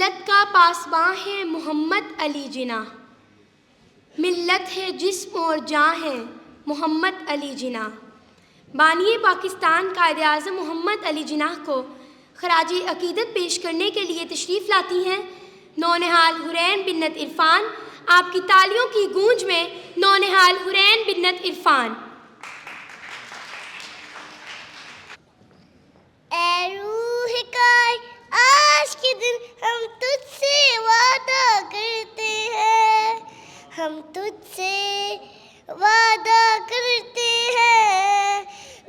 मिल्लत का पासबां है मोहम्मद अली जिना, मिल्लत है जिस्म और जान है मोहम्मद अली जिना। बानी पाकिस्तान कायद-ए-आज़म मोहम्मद अली जिन्ना को खराजी अकीदत पेश करने के लिए तशरीफ़ लाती हैं नौनिहाल हुरैन बिन्नत इरफ़ान। आपकी तालियों की गूंज में नौनिहाल हुरैन बिन्नत इरफ़ान। ऐ रूह काए आज के दिन हम तुझसे वादा करते हैं, हम तुझसे वादा करते हैं।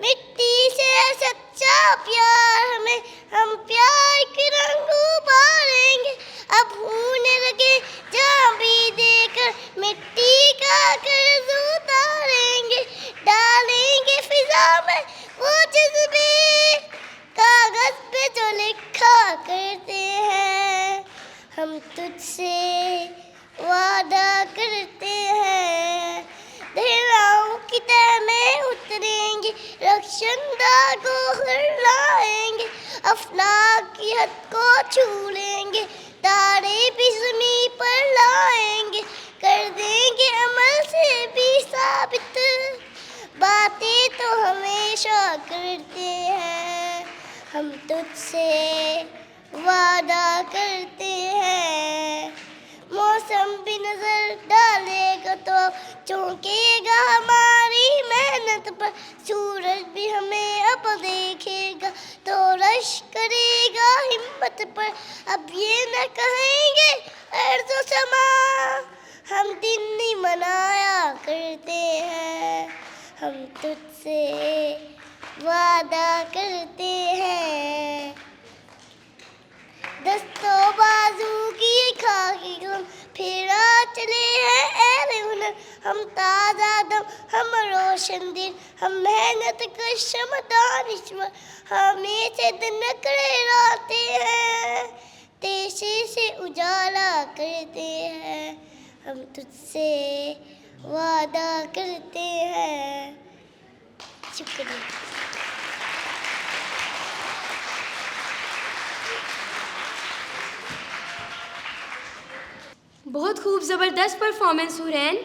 मिट्टी से सच्चा प्यार हमें, हम प्यार के रंग उभारेंगे। अब होने लगे जहाँ भी देकर मिट्टी का कर्ज उतारेंगे। डालेंगे फिजा में वो जज्बे कागज पे जो लिखा करते हैं, हम तुझसे वादा करते हैं। दरियाओं की तह में उतरेंगे, रक्षंदा को हरलाएंगे। अफलाक की हद को छू लेंगे, तारे भी ज़मीं पर लाएंगे। कर देंगे अमल से भी साबित, बातें तो हमेशा करते हैं। हम तुझसे वादा करते हैं। मौसम भी नजर डालेगा तो चौंकेगा हमारी मेहनत पर। सूरज भी हमें अब देखेगा तो रश करेगा हिम्मत पर। अब ये न कहेंगे अर्ज़ व समा, हम दिन नहीं मनाया करते हैं। हम तुझसे वादा करते हैं। दस्तों बाजू की खाकी गम फिरा चले हैं ऐ हुनर। हम ताज़ा दम, हम रोशन दिल, हम मेहनत कश, हम दानिश्वर। हमें से दिन कराते हैं, तेज़ी से उजाला करते हैं। हम तुझसे वादा करते हैं। शुक्रिया। बहुत खूब ज़बरदस्त परफॉर्मेंस हुरैन।